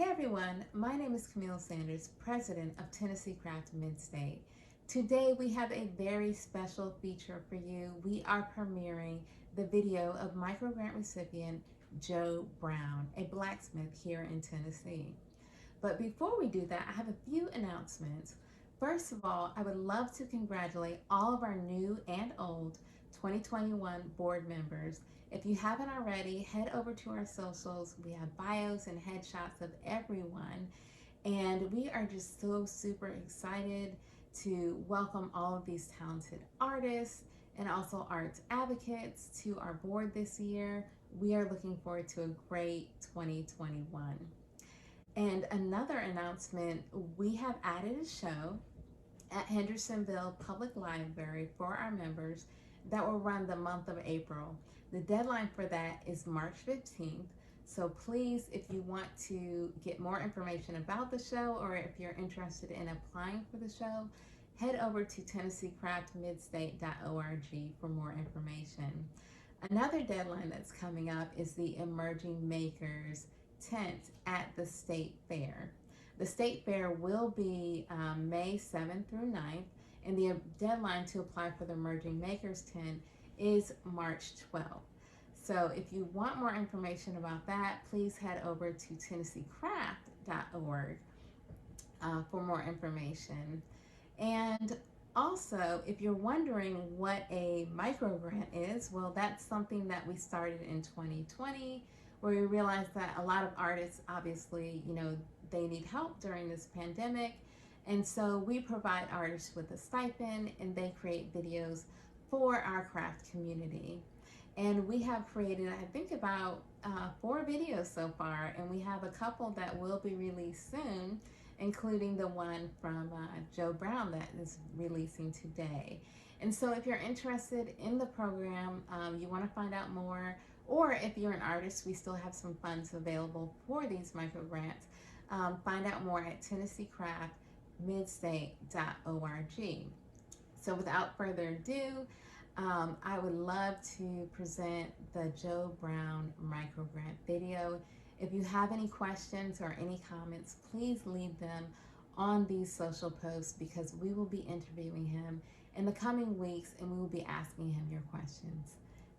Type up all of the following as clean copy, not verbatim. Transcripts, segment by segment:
Hey everyone, my name is Camille Sanders, President of Tennessee Craft Midstate. Today we have a very special feature for you. We are premiering the video of microgrant recipient Joe Brown, a blacksmith here in Tennessee. But before we do that, I have a few announcements. First of all, I would love to congratulate all of our new and old 2021 board members. If you haven't already, head over to our socials. We have bios and headshots of everyone. And we are just so super excited to welcome all of these talented artists and also arts advocates to our board this year. We are looking forward to a great 2021. And another announcement, we have added a show at Hendersonville Public Library for our members that will run the month of April. The deadline for that is March 15th. So please, if you want to get more information about the show or if you're interested in applying for the show, head over to TennesseeCraftMidstate.org for more information. Another deadline that's coming up is the Emerging Makers tent at the State Fair. The State Fair will be May 7th through 9th, and the deadline to apply for the Emerging Makers tent is March 12th. So if you want more information about that, please head over to TennesseeCraft.org for more information. And also, if you're wondering what a microgrant is, well, that's something that we started in 2020 where we realized that a lot of artists, obviously, they need help during this pandemic. And so we provide artists with a stipend and they create videos for our craft community. And we have created, I think, about 4 videos so far, and we have a couple that will be released soon, including the one from Joe Brown that is releasing today. And so if you're interested in the program, you want to find out more, or if you're an artist, we still have some funds available for these microgrants. Find out more at TennesseeCraftMidstate.org. So without further ado, I would love to present the Joe Brown microgrant video. If you have any questions or any comments, please leave them on these social posts because we will be interviewing him in the coming weeks and we will be asking him your questions.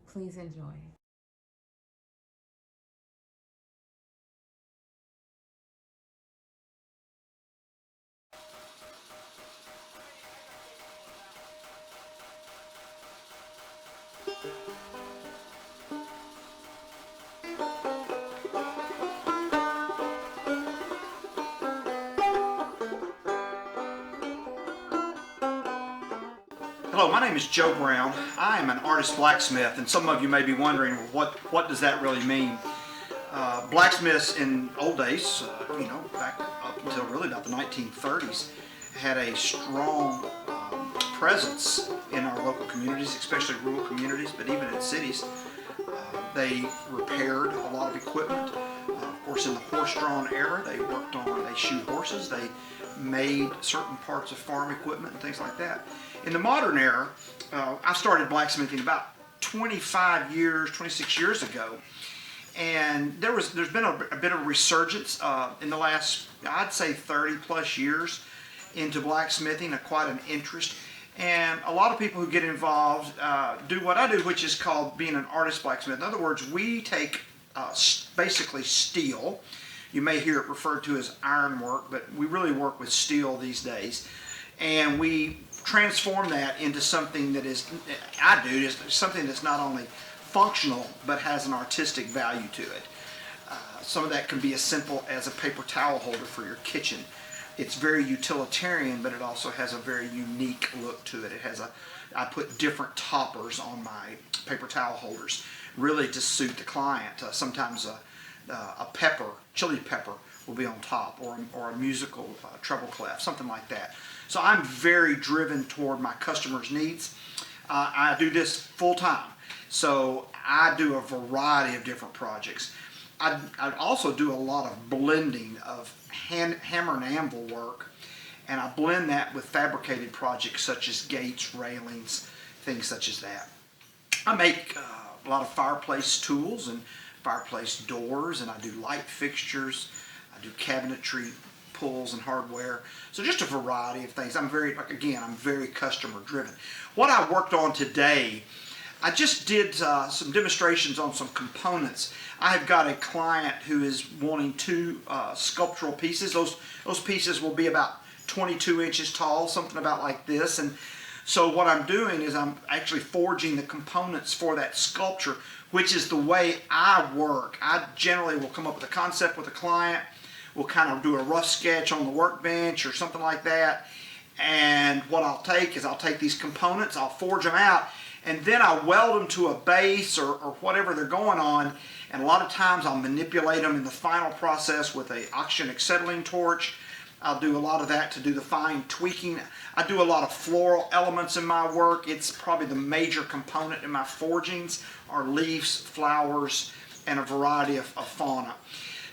Please enjoy. Hello, my name is Joe Brown. I am an artist blacksmith, and some of you may be wondering, what does that really mean? Blacksmiths in old days, back up until really about the 1930s, had a strong presence in our local communities, especially rural communities, but even in cities. They repaired a lot of equipment. Of course, in the horse-drawn era, they shoed horses, they made certain parts of farm equipment and things like that. In the modern era, I started blacksmithing about 26 years ago, and there's been a bit of resurgence in the last, I'd say, 30 plus years into blacksmithing, quite an interest. And a lot of people who get involved do what I do, which is called being an artist blacksmith. In other words, we take basically steel. You may hear it referred to as ironwork, but we really work with steel these days. And we transform that into something that is something that's not only functional, but has an artistic value to it. Some of that can be as simple as a paper towel holder for your kitchen. It's very utilitarian, but it also has a very unique look to it. I put different toppers on my paper towel holders, really to suit the client. Sometimes a chili pepper will be on top, or a musical treble clef, something like that. So I'm very driven toward my customers' needs. I do this full time, so I do a variety of different projects. I also do a lot of blending of hammer and anvil work, and I blend that with fabricated projects such as gates, railings, things such as that. I make a lot of fireplace tools and fireplace doors, and I do light fixtures. I do cabinetry, pulls and hardware. So just a variety of things. I'm very customer driven. What I worked on today, I just did some demonstrations on some components. I have got a client who is wanting two sculptural pieces. Those pieces will be about 22 inches tall, something about like this. And so what I'm doing is I'm actually forging the components for that sculpture, which is the way I work. I generally will come up with a concept with a client. We'll kind of do a rough sketch on the workbench or something like that. And what I'll take is I'll take these components, I'll forge them out, and then I weld them to a base or whatever they're going on. And a lot of times I'll manipulate them in the final process with a oxygen acetylene torch. I'll do a lot of that to do the fine tweaking. I do a lot of floral elements in my work. It's probably the major component in my forgings are leaves, flowers, and a variety of fauna.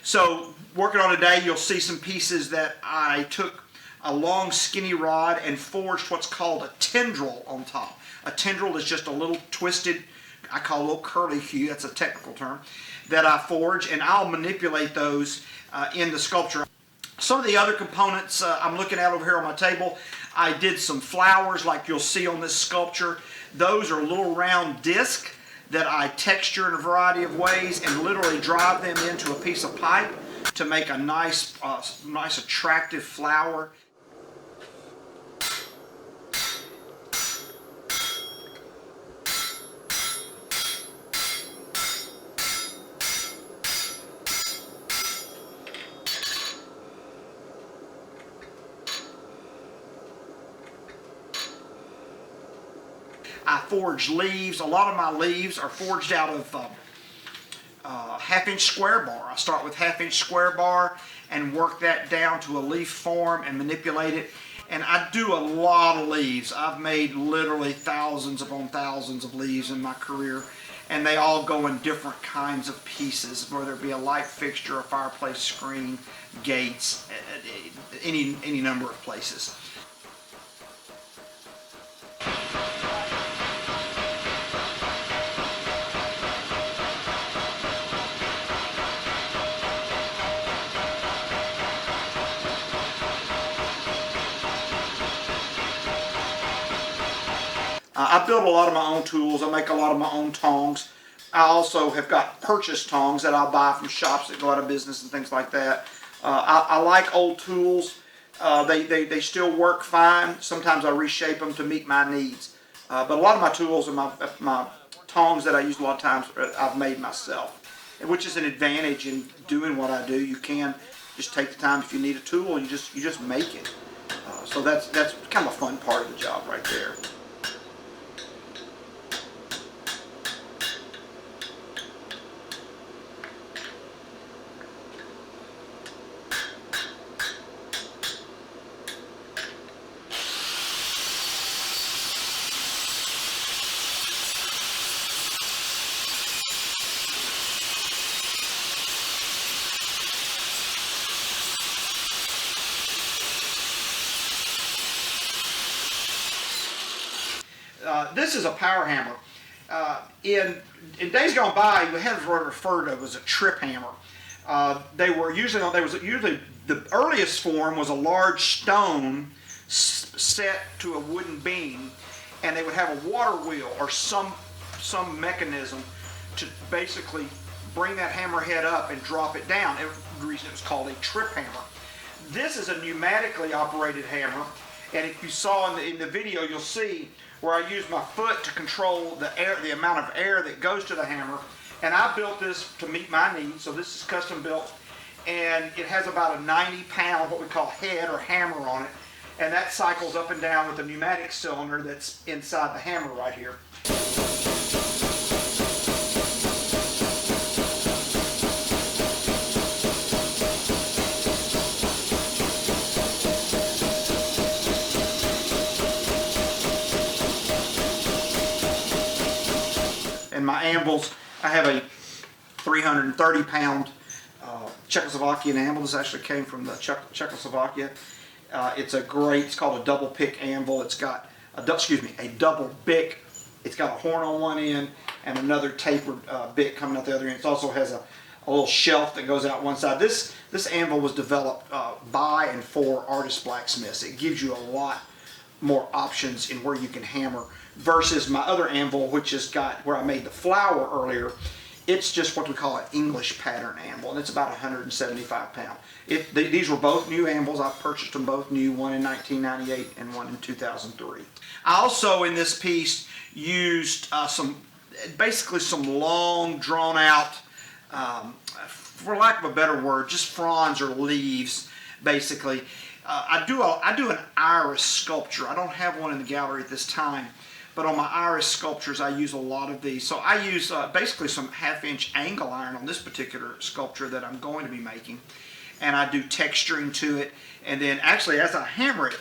So working on today, you'll see some pieces that I took a long skinny rod and forged what's called a tendril on top. A tendril is just a little twisted, I call a little curlicue, that's a technical term, that I forge, and I'll manipulate those in the sculpture. Some of the other components I'm looking at over here on my table, I did some flowers like you'll see on this sculpture. Those are little round discs that I texture in a variety of ways and literally drive them into a piece of pipe to make a nice attractive flower. I forge leaves. A lot of my leaves are forged out of half-inch square bar. I start with half-inch square bar and work that down to a leaf form and manipulate it. And I do a lot of leaves. I've made literally thousands upon thousands of leaves in my career, and they all go in different kinds of pieces, whether it be a light fixture, a fireplace screen, gates, any number of places. I build a lot of my own tools. I make a lot of my own tongs. I also have got purchase tongs that I'll buy from shops that go out of business and things like that. I like old tools. They still work fine. Sometimes I reshape them to meet my needs. But a lot of my tools and my tongs that I use a lot of times I've made myself, which is an advantage in doing what I do. You can just take the time if you need a tool, you just make it. So that's kind of a fun part of the job right there. This is a power hammer. In days gone by, we had what referred to as a trip hammer. Usually the earliest form was a large stone set to a wooden beam, and they would have a water wheel or some mechanism to basically bring that hammer head up and drop it down. The reason it was called a trip hammer. This is a pneumatically operated hammer, and if you saw in the video, you'll see where I use my foot to control the amount of air that goes to the hammer. And I built this to meet my needs, so this is custom built. And it has about a 90-pound, what we call head or hammer on it. And that cycles up and down with a pneumatic cylinder that's inside the hammer right here. And my anvils, I have a 330-pound Czechoslovakian anvil. This actually came from the Czechoslovakia. It's called a double pick anvil. It's got a double bick. It's got a horn on one end and another tapered bick coming out the other end. It also has a little shelf that goes out one side. This anvil was developed by and for artist blacksmiths. It gives you a lot more options in where you can hammer versus my other anvil, which has got where I made the flower earlier. It's just what we call an English pattern anvil, and it's about 175 pounds. These were both new anvils. I purchased them both new, one in 1998 and one in 2003. I also, in this piece, used basically some long, drawn-out, for lack of a better word, just fronds or leaves, basically. I do an iris sculpture. I don't have one in the gallery at this time, but on my iris sculptures, I use a lot of these. So I use basically some 1/2-inch angle iron on this particular sculpture that I'm going to be making, and I do texturing to it. And then actually, as I hammer it,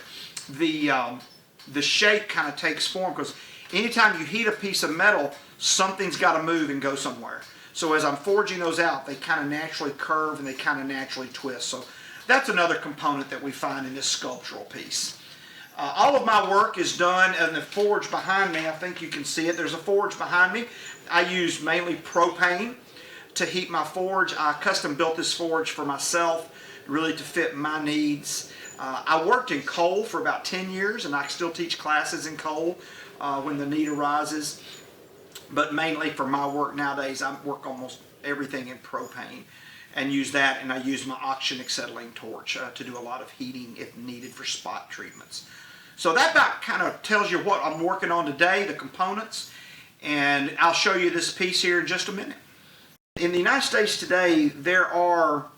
the shape kind of takes form, because anytime you heat a piece of metal, something's got to move and go somewhere. So as I'm forging those out, they kind of naturally curve and they kind of naturally twist. So that's another component that we find in this sculptural piece. All of my work is done in the forge behind me. I think you can see it. There's a forge behind me. I use mainly propane to heat my forge. I custom built this forge for myself, really to fit my needs. I worked in coal for about 10 years, and I still teach classes in coal when the need arises. But mainly for my work nowadays, I work almost everything in propane and use that, and I use my oxygen acetylene torch to do a lot of heating if needed for spot treatments. So that about kind of tells you what I'm working on today, the components, and I'll show you this piece here in just a minute. In the United States today, there are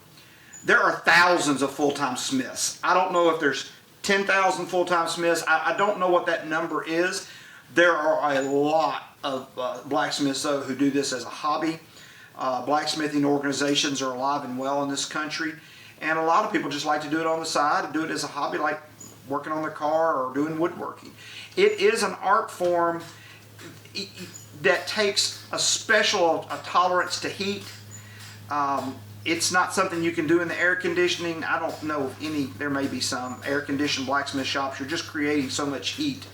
thousands of full-time smiths. I don't know if there's 10,000 full-time smiths. I don't know what that number is. There are a lot of blacksmiths, though, who do this as a hobby. Blacksmithing organizations are alive and well in this country, and a lot of people just like to do it on the side and do it as a hobby, like working on their car or doing woodworking. It is an art form that takes a special tolerance to heat. It's not something you can do in the air conditioning. I don't know of any, there may be some air-conditioned blacksmith shops. You're just creating so much heat.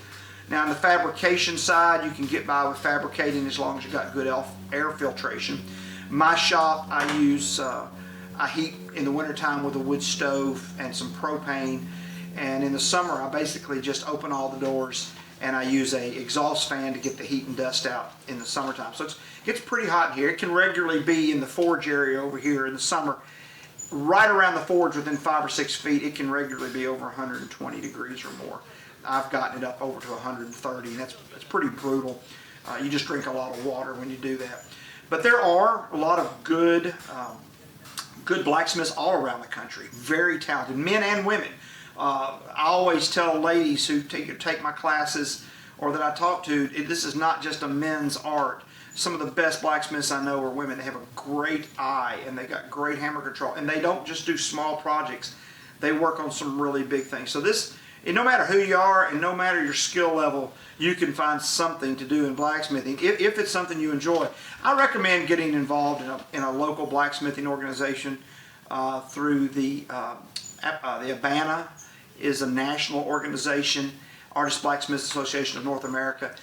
Now, on the fabrication side, you can get by with fabricating as long as you've got good air filtration. My shop, I use, I heat in the wintertime with a wood stove and some propane. And in the summer, I basically just open all the doors and I use a exhaust fan to get the heat and dust out in the summertime. So it gets pretty hot here. It can regularly be in the forge area over here in the summer. Right around the forge within 5 or 6 feet, it can regularly be over 120 degrees or more. I've gotten it up over to 130, and that's pretty brutal. You just drink a lot of water when you do that. But there are a lot of good blacksmiths all around the country, very talented, men and women. I always tell ladies who take my classes or that I talk to, this is not just a men's art. Some of the best blacksmiths I know are women. They have a great eye and they got great hammer control, and they don't just do small projects. They work on some really big things. So and no matter who you are and no matter your skill level, you can find something to do in blacksmithing if it's something you enjoy. I recommend getting involved in a local blacksmithing organization through the Abana is a national organization, Artist Blacksmith Association of North America.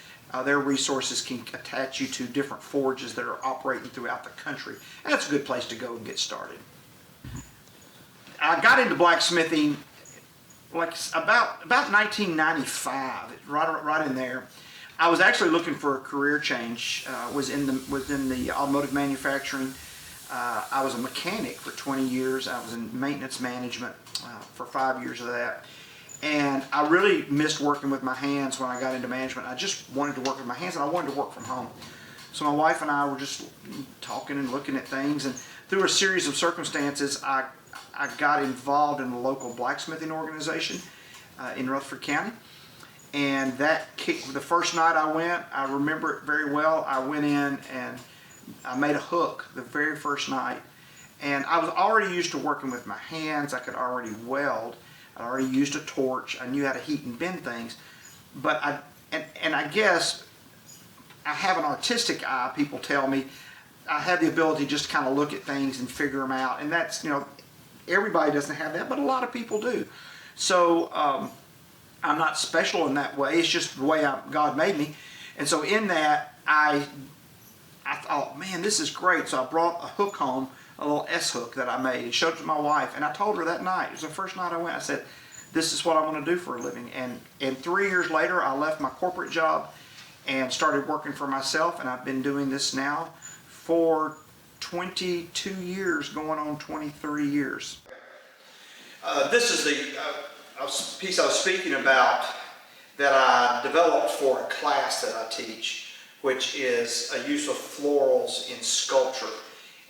Their resources can attach you to different forges that are operating throughout the country. And that's a good place to go and get started. I got into blacksmithing like about 1995, right in there. I was actually looking for a career change. Was in the automotive manufacturing. I was a mechanic for 20 years. I was in maintenance management for 5 years of that. And I really missed working with my hands when I got into management. I just wanted to work with my hands, and I wanted to work from home. So my wife and I were just talking and looking at things, and through a series of circumstances, I got involved in a local blacksmithing organization in Rutherford County. And the first night I went, I remember it very well. I went in and I made a hook the very first night. And I was already used to working with my hands. I could already weld. I already used a torch. I knew how to heat and bend things. But I guess I have an artistic eye, people tell me. I have the ability just to kind of look at things and figure them out. And that's, everybody doesn't have that, but a lot of people do. So I'm not special in that way. It's just the way God made me. And so in that, I thought, man, this is great. So I brought a hook home, a little S-hook that I made and showed it to my wife. And I told her that night, it was the first night I went, I said, this is what I want to do for a living. And 3 years later, I left my corporate job and started working for myself. And I've been doing this now for 22 years, going on 23 years. This is the piece I was speaking about that I developed for a class that I teach, which is a use of florals in sculpture.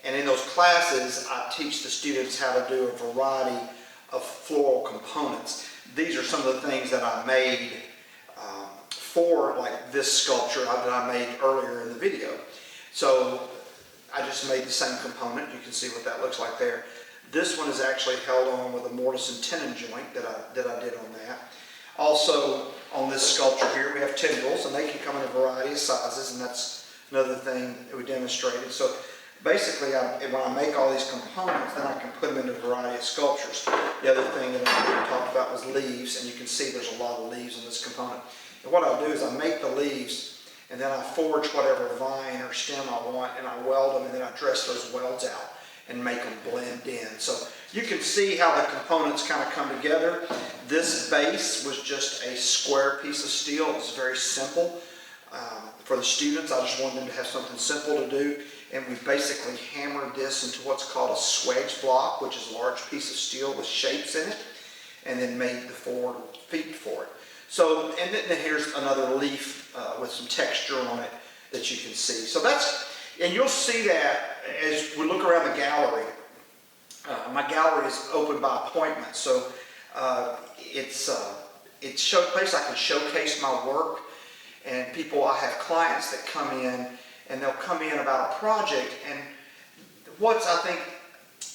And in those classes, I teach the students how to do a variety of floral components. These are some of the things that I made for like this sculpture that I made earlier in the video. So I just made the same component. You can see what that looks like there. This one is actually held on with a mortise and tenon joint that I did on that. Also on this sculpture here we have tendrils, and they can come in a variety of sizes, and that's another thing that we demonstrated. So basically when I make all these components, then I can put them into a variety of sculptures. The other thing that I talked about was leaves, and you can see there's a lot of leaves in this component. And what I'll do is I make the leaves, and then I forge whatever vine or stem I want, and I weld them, and then I dress those welds out and make them blend in. So you can see how the components kind of come together. This base was just a square piece of steel. It was very simple. For the students, I just wanted them to have something simple to do. And we basically hammered this into what's called a swedge block, which is a large piece of steel with shapes in it, and then made the 4 feet for it. So, and then here's another leaf with some texture on it that you can see. So that's, and you'll see that as we look around the gallery. My gallery is open by appointment, so it's a place I can showcase my work. And I have clients that come in, and they'll come in about a project, and what I think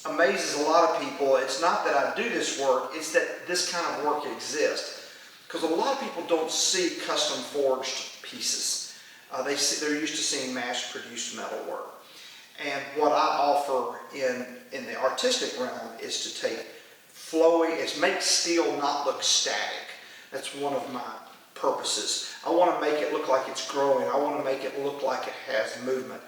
amazes a lot of people, it's not that I do this work, it's that this kind of work exists. Because a lot of people don't see custom forged pieces. They're used to seeing mass-produced metal work. And what I offer in the artistic realm is to take make steel not look static. That's one of my purposes. I want to make it look like it's growing. I want to make it look like it has movement.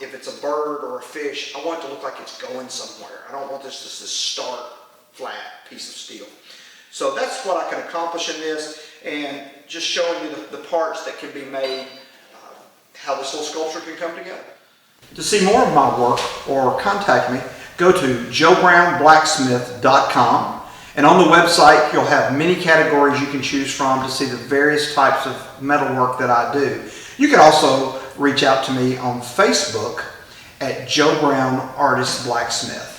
If it's a bird or a fish, I want it to look like it's going somewhere. I don't want this just this stark, flat piece of steel. So that's what I can accomplish in this, and just showing you the parts that can be made, how this little sculpture can come together. To see more of my work or contact me, go to joebrownblacksmith.com, and on the website you'll have many categories you can choose from to see the various types of metal work that I do. You can also reach out to me on Facebook at Joe Brown Artist Blacksmith.